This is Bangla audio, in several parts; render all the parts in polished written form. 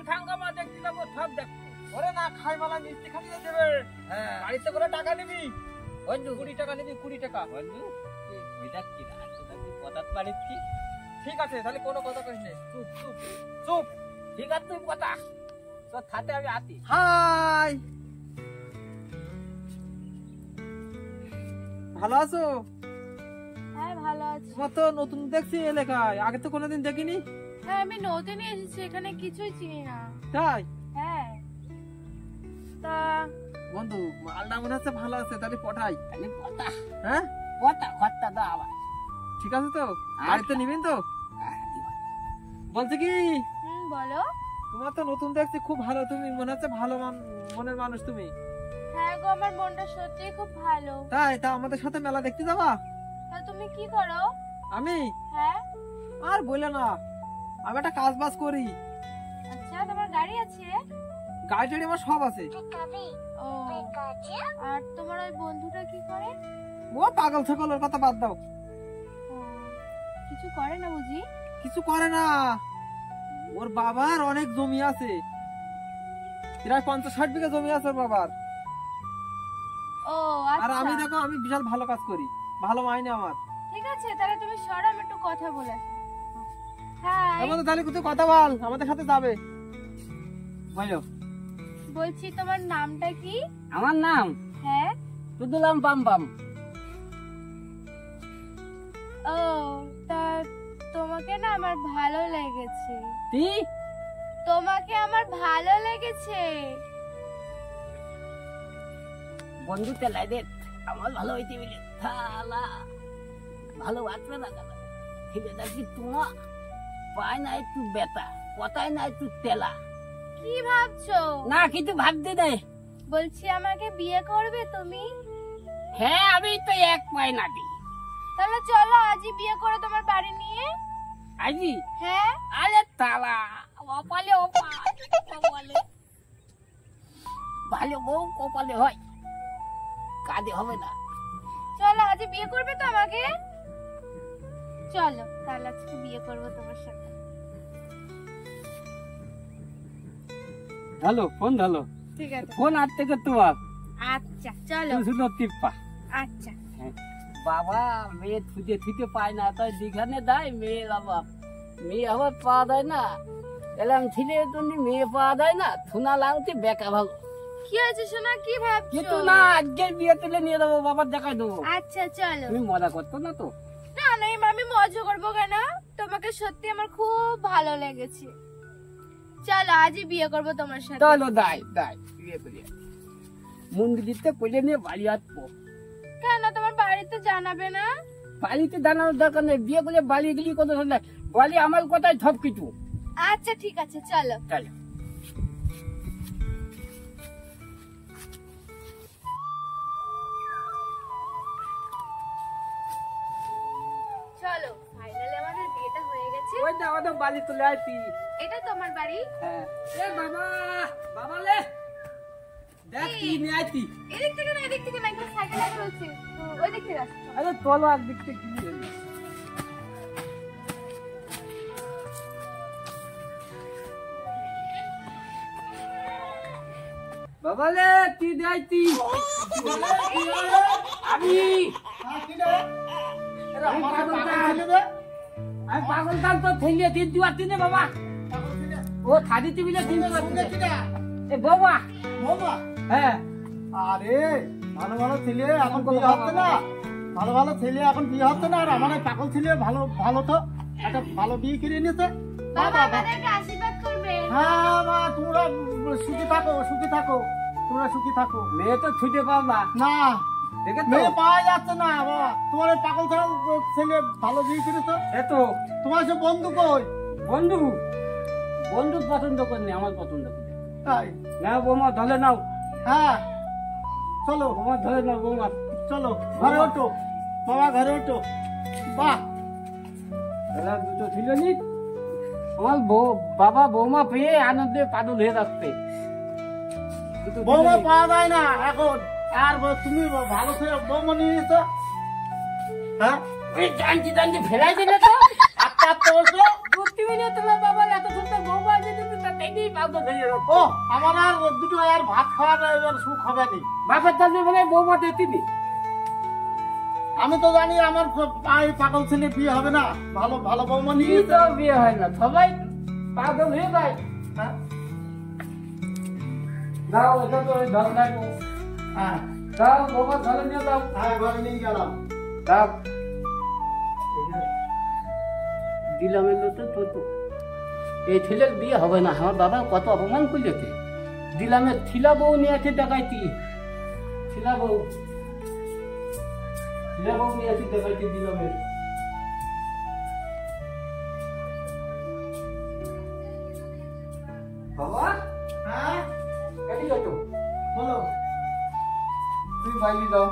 ঠাঙ্গামা দেখতে যাবো, সব দেখবো। ওরে না খাই মালা মিষ্টি খাইয়ে দেবে। হ্যাঁ বাড়িতে করে টাকা নিবি, বন্ধু 20 টাকা নিবি, 20 টাকা। বন্ধু ওই যাচ্ছি না, আসলে কথা বাড়িচ্ছি। ঠিক আছে, তাহলে কোনো কথা কইস না, চুপ চুপ চুপ। ঠিক আছে তুই কথা তোর হাতে আমি আছি। হাই, ভালো আছো? হ্যাঁ ভালো আছি। তোমার তো নতুন দেখছি এলাকায়, আগে তো কোনোদিন দেখিনি। হ্যাঁ আমি নতুনই এসেছি, এখানে কিছুই চিনি না। তাই হ্যাঁ তা বন্ধু, মালটা মনে হচ্ছে ভালো আছে, তাহলে পঠাই। খালি কথা হ্যাঁ কথা খরটা দাও আবার। ঠিক আছে তো, বাড়িতে নিবেন তো? বলছি কি, বলো। তোমার তো নতুন দেখছি, খুব ভালো, তুমি মনে হচ্ছে ভালো মনের মানুষ তুমি। হ্যাঁ গো, আমার মনটা সত্যিই খুব ভালো। তাই তা আমাদের সাথে মেলা দেখতে যাবা? তা তুমি কি করো? আমি হ্যাঁ আর বলে না, আমি একটা কাজ বাজ করি। আচ্ছা, তোমার গাড়ি আছে? গাড়ি টাড়ি আমার সব আছে। ও, আর তোমার ওই বন্ধুটা কি করে? ও পাগল ছাগল, ওর কথা বাদ দাও। ও, কিছু করে না বুঝি? কিছু করে না, ওর বাবার অনেক জমি আছে, প্রায় 50-60 বিঘা জমি আছে ওর বাবার। ও আর আচ্ছা, আমি দেখো, আমি বিশাল ভালো কাজ করি, ভালো মাইনে আমার। ঠিক আছে, তাহলে তুমি সরো, আমি একটু কথা বলে আসি। হ্যাঁ তাহলে তুই কথা বল, আমাদের সাথে যাবে। বলো। বলছি, তোমার নামটা কি? আমার নাম হ্যাঁ। তুদুলাম বাম বাম। ও, তা তোমাকে না আমার ভালো লেগেছে। কি? তোমাকে আমার ভালো লেগেছে। বন্ধু তেলাই দে, আমার ভালো হইতে বলে থালা ভালো বাঁচবে না কেন? ঠিক আছে, তোমার পায় না একটু বেতা, কথায় না একটু তেলা। কি ভাবছো? না কিছু ভাবতে দেয়। বলছি, আমাকে বিয়ে করবে তুমি? হ্যাঁ, আমি তো এক পায় না দি। তাহলে চলো আজই বিয়ে করে তোমার বাড়ি নিয়ে। আজি? হ্যাঁ। আরে তালা কপালে কপালে ভালো বউ কপালে হয়, কাজে হবে না। চলো আজই বিয়ে করবে তো আমাকে? চলো তাহলে আজকে বিয়ে করবো তোমার সাথে। হ্যালো, ফোন হ্যালো, ঠিক আছে। ফোন আর থেকে তোমার। আচ্ছা চলো। শুধু টিপ্পা। আচ্ছা। বাবা মেয়ে থুতে থুতে পায় না, তাই যেখানে দেয় মেয়ের অভাব। মেয়ে আবার পাওয়া যায় না, এলাম ছিলে তুমি মেয়ে পাওয়া যায় না, থুনা লাগতে বেকা ভালো। কি হয়েছে সোনা, কি ভাবছো? কিন্তু না, আজকে বিয়ে তুলে নিয়ে দেবো, বাবার দেখাই দেবো। আচ্ছা চলো। তুমি মজা করতো না তো? না না, আমি মজা করবো কেন? তোমাকে সত্যি আমার খুব ভালো লেগেছে। চলো আজই বিয়ে করবো তোমার সাথে। চলো দাই দাই বিয়ে করি। মন্দিরতে কোলে নিয়ে বাড়ি আসবো। কেন, তোমার বাড়িতে জানাবে না? বাড়িতে জানানোর দরকার নেই, বিয়ে করে বাড়ি গেলি কত সুন্দর। বাড়ি আমার কথাই সব কিছু। আচ্ছা ঠিক আছে, চলো। চলো। চলো, ফাইনালি আমাদের বিয়েটা হয়ে গেছে। ওই না আমাদের বাড়ি তুলে আসি। এটা তোমার বাড়ি? হ্যাঁ। এ বাবা, বাবা লে দেখ কি নিয়ে আসি। এদিক থেকে না, এদিক থেকে না, একটু সাইকেলে চলছে, ওই দিক থেকে আসছে। আরে চলো একদিক থেকে কি নিয়ে এলি। বাবা লে তুই দেখাইতি আমি পাগল কাল তো ঠেলিয়ে দিন তুই আসছি না বাবা। ও খাদি টিভিলে দিন এ বাবা বাবা, হ্যাঁ। আরে ভালো ভালো ছেলে এখন বিয়ে হচ্ছে না, ভালো ভালো ছেলে এখন বিয়ে হচ্ছে না, আর আমার এই পাগল ছেলে ভালো ভালো তো একটা ভালো বিয়ে কিনে নিয়েছে। বাবা আমাদেরকে আশীর্বাদ করবে। হ্যাঁ মা, তোমরা সুখী থাকো, সুখী থাকো, তোমরা সুখী থাকো। মেয়ে তো ছুটে পাও না, না, দেখে তো মেয়ে পাওয়া যাচ্ছে না বাবা, তোমার এই পাগল ছেলে ভালো বিয়ে কিনেছো। এতো তোমার সে বন্ধু কই? বন্ধু বন্ধু পছন্দ করেনি, আমার পছন্দ করে। তাই? না বৌমা ধরে নাও, হ্যাঁ চলো বৌমা ধরে নাও, বৌমা চলো ঘরে ওঠো বাবা, ঘরে ওঠো। বাহ, এরা দুটো ছিল নি, আমার বাবা বৌমা পেয়ে আনন্দে পাগল হয়ে যাচ্ছে। বৌমা পাওয়া যায় না এখন, আর তুমি ভালো ছেলে বৌমা নিয়ে নিয়েছো। হ্যাঁ জানছি জানছি ফেলাই দিলে তো একটা বলছো সত্যি বলে তোমার বাবার এত সুন্দর বৌমা আছে, তুমি তা দেখে দিয়ে পাগল হয়ে গেল। ও আমার আর দুটো আর ভাত খাওয়ার এবার সুখ হবে নি। বাপের দাবি বলে বৌমা দিতিনি। আমি তো জানি আমার পাগল ছেলে বিয়ে হবে না, ভালো ভালো বৌমা নিয়ে তো বিয়ে হয় না, সবাই পাগল হয়ে যায়। হ্যাঁ দাও এটা তো ধর রাখো, হ্যাঁ দাও বৌমা ধরে নিয়ে দাও, হ্যাঁ ঘরে নিয়ে গেলাম। দাও দিলাম। এলো তো তো এই ছেলের বিয়ে হবে না, আমার বাবা কত অপমান করলেছে। দিলামের ছিলা বউ নিয়ে আছে ডাকাইতি, ছিলা বউ নিয়ে আছে ডাকাইতি দিলামের। বাবা হ্যাঁ এটি যত বলো, তুই বাইরে দাও।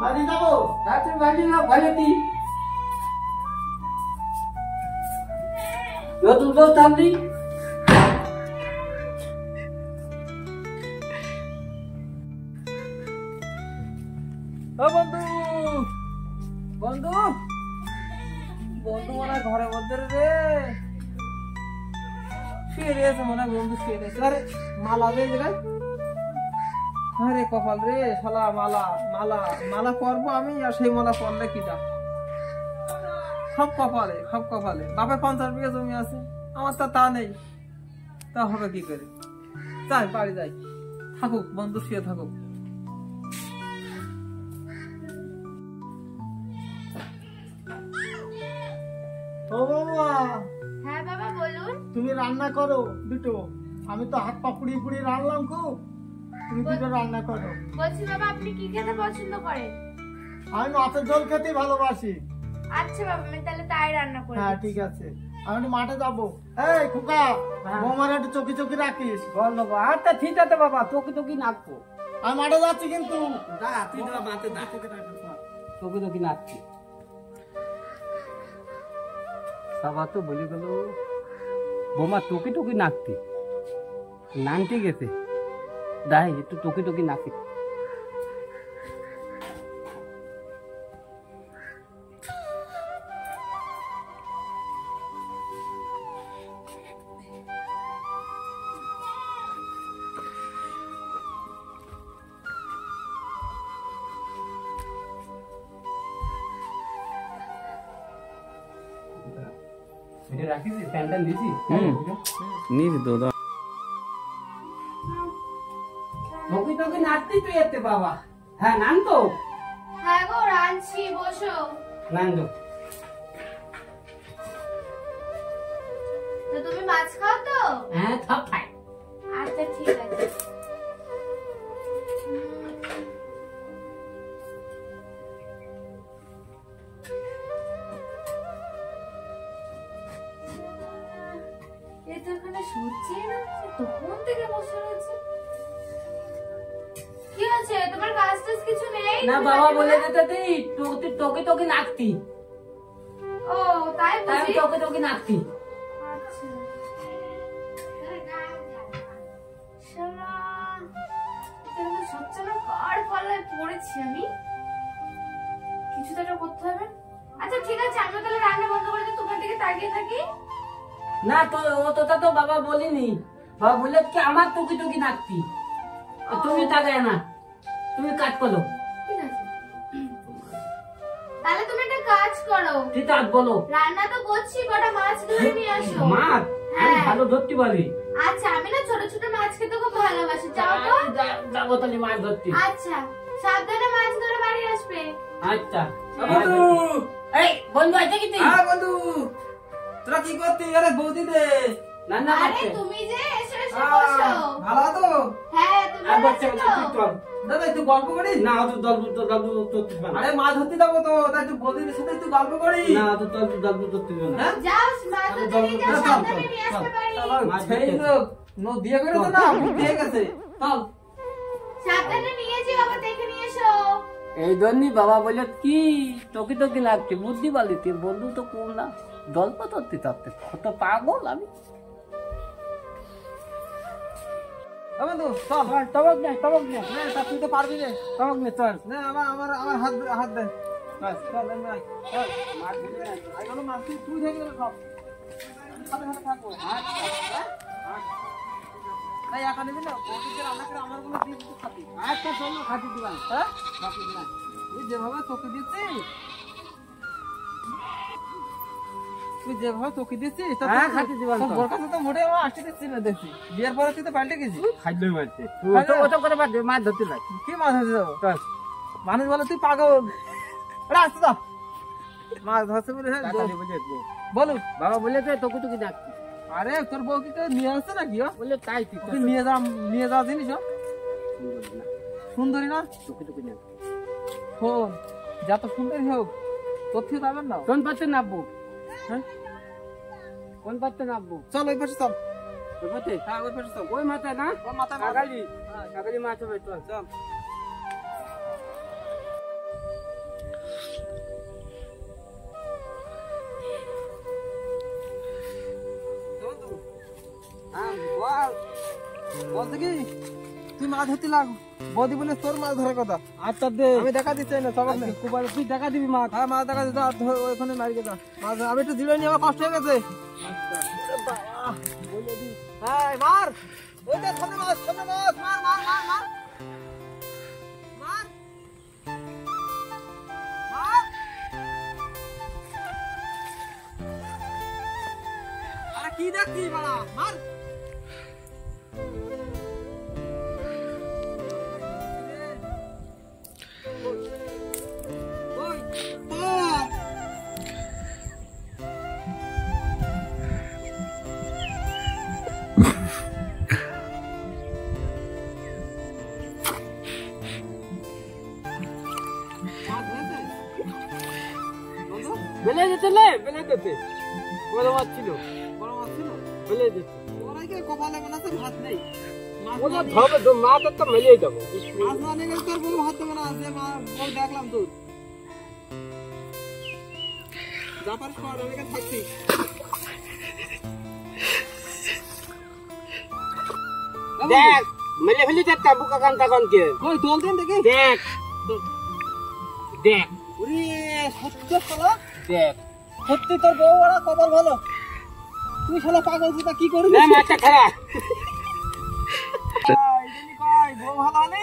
বাড়ি যাবো? হ্যাঁ তুমি বাইরে দাও, বাইরে দি নতুন বউ থামলি। ও বন্ধু, বন্ধু, বন্ধু মনে হয় ঘরের মধ্যে রে শুয়ে রয়েছে, মনে হয় বন্ধু শুয়ে রয়েছে। আরে মালা দে রে, আরে কপাল রে শালা, মালা মালা মালা পরবো আমি, আর সেই মালা পরলে কি যা, সব কপালে সব কপালে। বাপের 50 বিঘা জমি আছে, আমার তো তা নেই, তা হবে কি করে? যাই বাড়ি যাই, থাকুক বন্ধু শুয়ে থাকুক। ও বাবা, হ্যাঁ বাবা বলুন। তুমি রান্না করো দুটো, আমি তো হাত পা পুড়িয়ে পুড়িয়ে রান্নাম খুব, তুমি দুটো রান্না করো। বলছি বাবা আপনি কি খেতে পছন্দ করেন? আমি মাছের ঝোল খেতে ভালোবাসি। আচ্ছা বাবা আমি তাহলে তাই রান্না করে হ্যাঁ দিচ্ছি। ঠিক আছে, আমি একটু মাঠে যাবো। এই খোকা, হ্যাঁ। বৌমার একটু চকি চকি রাখিস। বলো আচ্ছা ঠিক আছে বাবা, তোকে তোকে নাচবো। আমি মাঠে যাচ্ছি কিন্তু। দা তুই দা মাতে দা, তোকে তোকে নাচছি। বাবা তো বলে গেল বোমা টুকি টুকি নাচতে, নাচতে গেছে, দাই একটু টুকি টুকি নাচি। এটা রাখিস, প্যান্ডেল দিছি। নিয়ে তো টুকি টুকি নাচতে তুই এতে বাবা। হ্যাঁ নান তো, হ্যাঁ গো রাঁধছি, বসো। নান তো। তো তুমি মাছ খাও তো? হ্যাঁ সব খাই। আচ্ছা ঠিক আছে। এটা ওখানে সূর্যি তখন থেকে বসে রয়েছে। কি আছে তোমার কাজ টাজ কিছু নেই? না বাবা বলে দিতে দিই তুই টুকি টুকি নাচতি, ও তাই তাই বুঝি? টুকি টুকি নাচতি। আচ্ছা। শালা, এরকম সচ্ছল কার পাল্লায় পড়েছি আমি? কিছু তো একটা করতে হবে। আচ্ছা ঠিক আছে, আমি তাহলে রান্না বন্ধ করে দিয়ে তোমার দিকে তাকিয়ে থাকি। না তো ও তোটা তো বাবা বলিনি, বাবা বলে কি আমার টুকি টুকি নাচতি, তুমি তাকায় না, তুমি কাজ করো। ঠিক আছে। তাহলে তুমি একটা কাজ করো, ঠিক আছে বলো। রান্না তো করছি, কটা মাছ ধরে নিয়ে আসো। মাছ আমি হ্যাঁ। ভালো ধরতে পারি। আচ্ছা আমি না ছোট ছোট মাছ খেতে খুব ভালোবাসি, যাও তো। যাবো তাহলে মাছ ধরতে। আচ্ছা সাবধানে মাছ ধরে বাড়ি আসবে। আচ্ছা বন্ধু, এই বন্ধু আছে কি তুই? হ্যাঁ বন্ধু, তোরা কি করতি? আরে বৌদি দে রান্না আরে করতে। তুমি যে এসে এসে বসো। ভালো তো? হ্যাঁ তুমি আর বাচ্চা আছো বাচ্চা তো? তুই চল। দাদা একটু গল্প করিস না তো দল তো দল তো তুই না। আরে মাছ ধরতে যাবো তো, তাই একটু বৌদির সাথে একটু গল্প করি। না তো দল তো তুই না। হ্যাঁ? যাও মাছ আমি ধরে নিয়ে যাও, চল, চল, সাবধানে চল, নিয়ে চল। আসবে বাড়ি। শালা, সেই লোক বিয়ে করে তো না, বিয়ে গেছে। চল। সাবধানে নিয়ে যাও, আবার দেখে নিয়ে এসো। এই জন্যই বাবা বলে কি টকি টকি লাগছে, বুদ্ধি বালিতে বন্ধু তো কোন না গল্প ধরতে থাকতে কত পাগল আমি। বন্ধু চল, টবক নেই টবক নেই না তা তুই তো পারবি না। টবক নেই চল। না আমার হাত দে। বাস চল, আমি আই। চল মাছ ধরে আই। আই বলো মাছ তুই ধরে গেল সব। আমি সাথে সাথে থাকবো। আচ্ছা। টাকা নিবি না বৌদিকে রান্না করে আমার বলে দিয়ে দিতে খাতি। আচ্ছা চলো খাতি দিবান হ্যাঁ খাতি দিবান তুই যেভাবে তোকে দিচ্ছিস তা হ্যাঁ, তোর- খাতি দিবান তোর তো। বোর কাছে তো মোটে আমার আসতে দিচ্ছিস না দেখছি। বিয়ের পরে তুই তো পাল্টে গেছিস। খাইলেই মারছে ও তো করে বাদ দে, মাছ ধরতে লাগে কি মাছ হয়েছে যাবো? মানুষ বলে তুই পাগল। ওরা আসতে দাও। মাছ ধরছে বলে হ্যাঁ, টাকা দিয়ে বুঝে দেবো। বলুন। বাবা বলে তো তোকে তোকে ডাকছি আরে তোর বউ কি তোকে নিয়ে আসছে নাকি ও? বলে তাই তুই তুই নিয়ে যাওয়া জিনিস ও? সুন্দরী না তোকে তোকে ডাক শোন যত সুন্দরী হোক তোর থেকে যাবেন না। কোন পাত্রে নামবো হ্যাঁ কোন পাত্রে নামবো চল ওই পাশে চল। ওই পাত্রে হ্যাঁ ওই পাশে চল। ওই মাথায় না ওর মাথায় মাথা। কাকালি কাকালি মাছ হবে চল চল। হ্যাঁ বল বলতে কি তুই মাছ ধরতে লাগ বৌদি বলে তোর মাছ ধরার কথা। আচ্ছা দে আমি দেখা দিচ্ছি না সবার নেই। কুবারে তুই দেখা দিবি মাছ হ্যাঁ মাছ দেখা দিতে ওইখানে মারিয়ে যা মাছ আমি একটু জিরো নিয়ে আমার কষ্ট হয়ে গেছে। হ্যাঁ মার ওই দেখ সামনে মাছ মার মার মার মার মার মার আরে কি দেখছিস বাড়া মার ওই মার মাছ হয়েছে বন্ধু বেলে যেতে লে বেলে যেতে বড় মাছ ছিল বড় মাছ ছিল বেলে যেতে ওরাই কি কপালে মনে আছে ভাত নেই মাছ ওটা না ধবে তো মাছ তো মেলেই দেবো মাছ না নিয়ে গেলে তোর বউ ভাত দেবে না যে মা বউ দেখলাম তোর যা পারিস কর আমি এখানে থাকছি দেখ মেলে ফেলি চারটা বুকা কান্তা কানকে ওই দল দিন দেখি দেখ দেখ ওরে সত্য শালা দেখ সত্যি তোর বউ ওরা কপাল ভালো তুই শালা পাগল তুই তা কি করবি না মাছটা খারাপ বউ ভালো হলে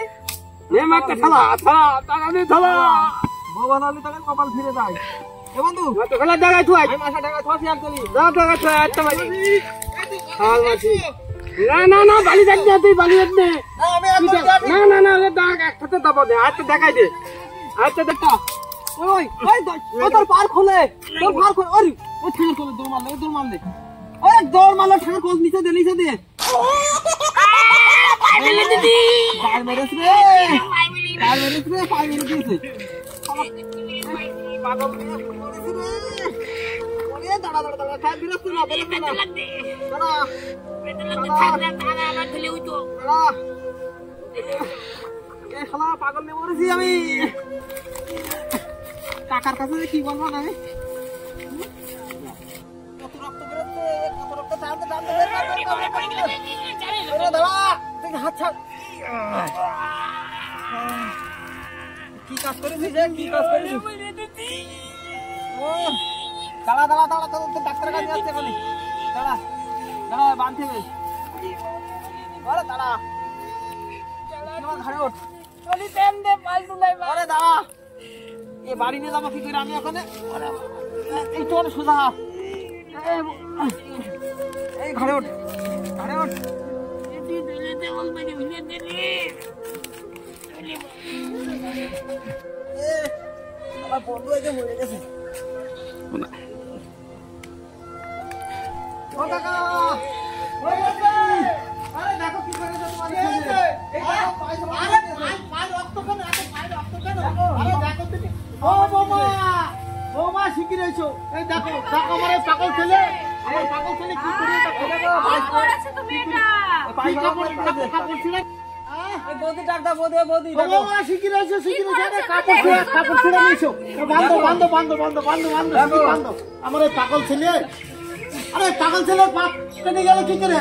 নে মাছটা খালা থালা টাকা দিয়ে থালা বউ ভালো হলে তোকে কপাল ফিরে যায় এ বন্ধু মাছটা খালা দেখাই তুই আমি মাসা টাকা তোমার শেয়ার করি যা টাকা তুই একটা বাজি হাল মাছি না না না বালি দেখ না তুই বালি দেখ না না আমি তুই একদম দেখ- না না না ওরে দাগ একসাথে দাবো দে আচ্ছা দেখাই দে আচ্ছা দেখা ওই ওই ওই তোর পার খোলে তোর পার খোলে ওই ওই ঠাঙের খোলে দৌড় মারলে ওই দৌড় মারলে ঠাঙের খোল নিচে দে পার মেরেছ রে পার মেরে দিয়েছে পাগল মেরেছে রে ওরে দাঁড়া খাই বিরক্ত না দাঁড়া এ শালা পাগল নিয়ে মরেছি আমি কাকার কাছে যে কি বলবো না আমি কত রক্ত বেরোচ্ছে কত রক্ত টানতে বের দাঁড়া তুই হাত ছাড় কি কাজ করেছিস কি কাজ করেছিস ও দাঁড়া তোর ডাক্তারের কাছে যাচ্ছে এখানে দাঁড়া বাঁধতে হবে আরে দাঁড়া আমার ঘরে ওঠ আরে দাঁড়া এ বাড়ি নিয়ে যাবো কি করে আমি ওখানে এই তোর সোজা এই ঘরে ওঠ আমার বন্ধু এসে মরে গেছে ও কাকা হয়ে গেছে আরে দেখো কি করে তোমার ছেলে আরে পায় রক্ত কেন পায় রক্ত কেন আরে দেখো তুমি ও বৌমা শিখি রইছো এই দেখো আমার এই পাগল ছেলে কি করে এটা দেখো করেছো তুমি এটা পাই কাপড় ছিল এই বৌদি ডাক দাও বৌদি বৌমা শিখি রইছো আরে কাপড় ছিল নিছো বান্ধো আমার এই পাগল ছেলে আরে পাগল ছেলে পা কেটে গেল কি করে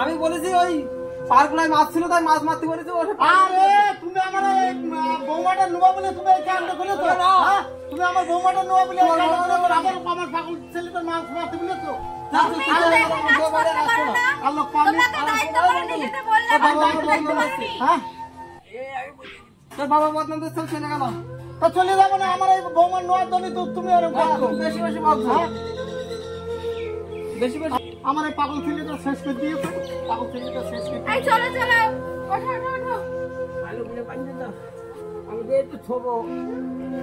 আমি বলেছি ওই পার্কলায় মাছ ছিল তাই মাছ মারতে বলেছি আরে তুমি আমার বৌমাটা নোয়া বলে তুমি এই কাণ্ড করেছো তুমি আমার বৌমাটা নোয়া বলে আমার পাগল ছেলে তো মাছ মারতে বলেছো তোমরা তো দায়িত্ব পালন না। তোমরা তো দায়িত্ব পালন নিজেদের বললে এখন বাবা দায়িত্ব বদনাম পারবি। দিচ্ছে, হ্যাঁ? তোর বাবা বদনাম দিচ্ছে চলে গেল। তা চলে যাবো না, আমার এই বৌমার নোয়ার জন্য তো তুমি এরকম করছো। বেশি বেশি বলছো, হ্যাঁ? বেশি বেশি। আমার এই পাগল ছেলেটা শেষ করে দিয়েছে, পাগল ছেলেটা শেষ করে এই চলো চলো, ওঠো ওঠো ওঠো। ভালো করে পানি দে দাও। আমি যে একটু থবো,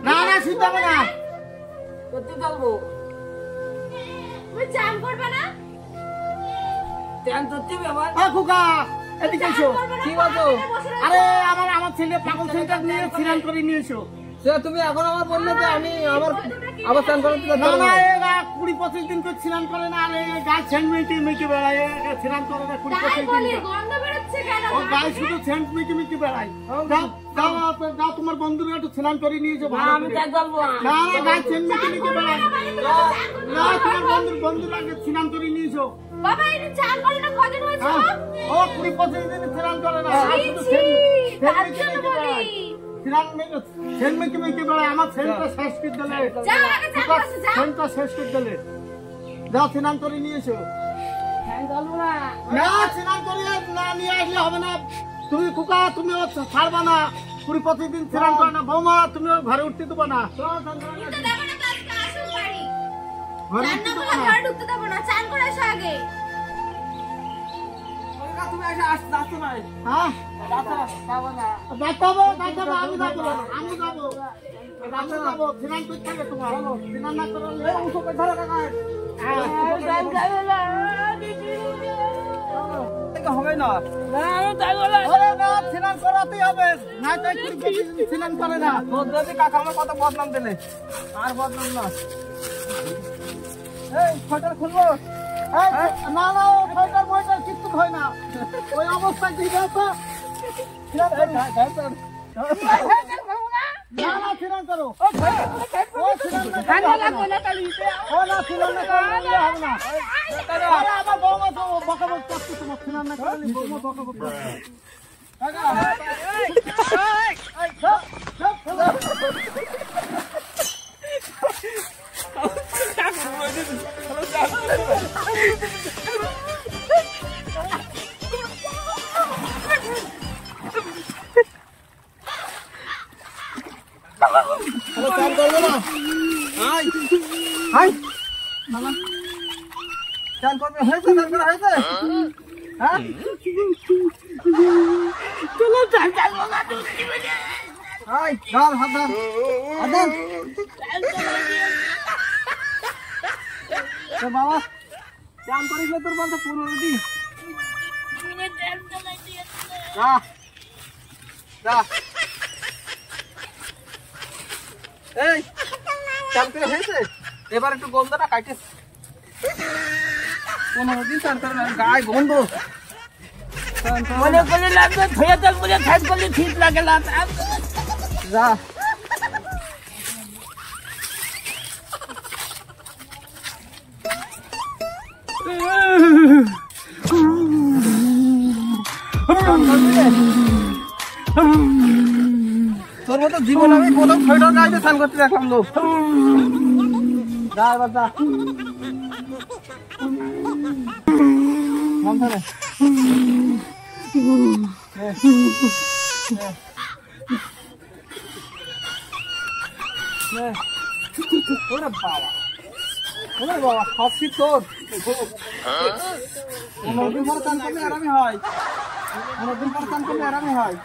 না না শীত যাবে না। করতে চলবো। তুমি চান করবে না? ট্যান ধরতে হবে আবার। খোকা এদিকে এসো। করবে না? কি বলছো? বসে রয়েছো। আরে আমার ছেলে পাগল ছেলেটা নিয়ে স্নান করে নিয়ে এসো। সে তুমি এখন আমার বললে যে আমি আবার স্নান করতে না যাচ্ছি না না। এ 20-25 দিন তো স্নান করে না, আর এই গায়ে সেন্ট মেখে বেড়ায়, স্নান করে না তাই 20-25 বলি, দিন। গন্ধ বেরোচ্ছে কেন? ও গায়ে শুধু সেন্ট মেখে বেড়ায়। যাও তোমার বন্ধুরা একটু স্নান করে নিয়ে এসো ভালো আমি করে। ট্যান চলবো না। না না গায়ে সেন্ট মেখে বেড়ায়। না তোমার বাবা, বন্ধুরাকে স্নান করে নিয়ে এসো। এই চান করে না কদিন হয়েছে? হ্যাঁ, ও 20-25 দিন স্নান করে না, আর শুধু ছি, তার সেন্ট জন্য মেখে বেড়ায়। বলি। সেন্ট মেখে বেড়ায়, আমার সেন্টটা শেষ করে দিলে। যাও আগে চান করতে যাও। সেন্টটা শেষ করে দিলে। যাও স্নান করে নিয়ে এসো। ট্যান চলবো না। না স্নান করে না নিয়ে আসলে হবে না। তুমি কুকা তুমি ও ছাড়বা না, 20-25 দিন স্নান করে না। বৌমা তুমি ওর ঘরে উঠতে দেবো না, ঢুকতে দেবো না তো আজকে আসুন বাড়ি। ঘরে চান উঠতে না দেবো করলে না। ঘরে ঢুকতে দেবো না, চান করে এসো আগে। তুমি এসে আসছো না, হ্যাঁ যাবো না। যাবো আমি যাবো, আমি যাবো স্নান করতে হবে তোমার। স্নান না করলে ধরো কাকা। ট্যান যাবে না। হবে না। না, আমি যাবো না। ওরে না, স্নান করাতেই হবে, না তো 20-25 দিন স্নান করে না। তোর যদি কাকা আমার কত বদনাম দিলে, আর বদনাম না। এই ফটো খুলবো। এই, না না ও ফয়টার ময়টার কিচ্ছু হয় না, ওই অবস্থায় ঠিক আছে। স্নান করো। না না স্নান করো। ও স্নান না করলে হবে না। ও না স্নান না করলে হবে না। আরে আমার বৌমা তো বকাবক করছে, তোমার স্নান না করলে বৌমা বকাবক করছে। চান করবো না। হাই চান করবে হয়েছে, চান করা হয়েছে। হ্যাঁ চলো, ট্যান চলবো না। ঢুকতে হবে। হাই ধর হাত ধর হাত ধর। তোর বাবা চান করিস তোর বলতে পুরো রেডি। ট্যান চালাই দিয়েছে। যা যা। এই চান করে হয়েছে, এবার একটু গন্ধটা কাটে। 15 দিন চান করে না, গায়ে গন্ধ। মনে করলে লাগবে ধুয়ে তেল বুঝে খাই করলে ঠিক লাগে না। যা তোর মতো জীবন আমি প্রথম 6টা গাইতে স্নান করতে দেখলাম লোক। যা এবার যা মন ধরে। ওরে বাবা, ওরে বাবা, সব ঠিক তোর। 15 দিন পর চান করলে আরামই হয়, 15 দিন পর চান করলে আরামই হয়।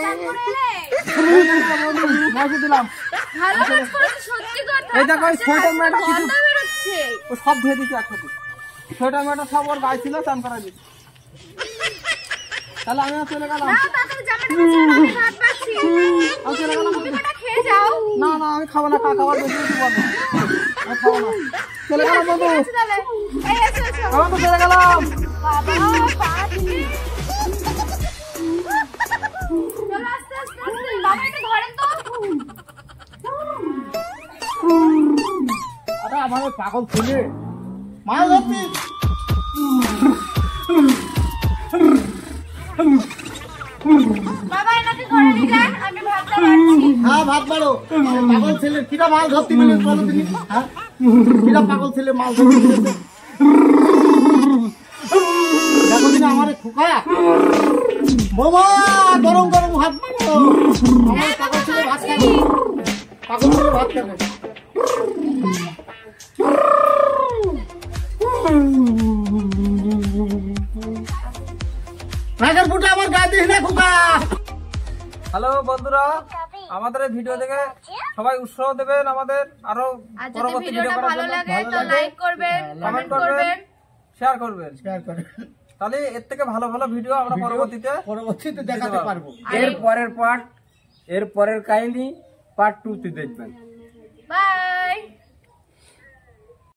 চান করে এলে? মাঝে দিলাম। ভালো কাজ করেছো, সত্যি কথা। এই দেখো, এই সোয়েটার ম্যাটটা কিছু- গন্ধ বেরোচ্ছে। ও সব ধুয়ে দিচ্ছে একসাথে। সোয়েটার ম্যাটার সব ওর গায়ে ছিল, চান করা দিচ্ছে। তাহলে আমি চলে গেলাম। না, তাড়াতাড়ি জামাটা ছেড়ে দাও, আমি ভাত বাড়ছি। আমি চলে গেলাম। তুমি কটা খেয়ে যাও। না না আমি খাবো না, কাকা আবার বেশি বেশি বলে। আমি খাবো না, চলে গেলাম বন্ধু। ঠিক আছে তাহলে। এই এসো এসো। আমি তো চলে গেলাম। বাবা, পা দিলি। চলো আস্তে আস্তে আস্তে। বাবা একটু ধরেন তো। আরে আমার ওই পাগল ছেলে মাছ ধরছি। বাবা এনাকে ঘরে নিয়ে যান, আমি ভাতটা বাড়ছি। হ্যাঁ ভাত বাড়ো। পাগল ছেলে কিরা মাছ ধরতে মিলে বলো তুমি, হ্যাঁ কিরা পাগল ছেলে মাছ ধরতে মিলেছে। না আমারে খোকা বাবা গরম গরম ভাত মারো আমার কাকা ছেলে ভাত খাবে কাকা ছেলে ভাত খাবে রাগের ফুটা আমার গায়ে দিস না খোকা হ্যালো বন্ধুরা, আমাদের এই ভিডিও দেখে সবাই উৎসাহ দেবেন, আমাদের আরো পরবর্তী ভিডিও করার জন্য লাইক করবেন, কমেন্ট করবেন, শেয়ার করবেন। তাহলে এর থেকে ভালো ভালো ভিডিও আমরা পরবর্তীতে দেখাতে পারবো। এর পরের কাহিনী পার্ট 2 তে দেখবেন।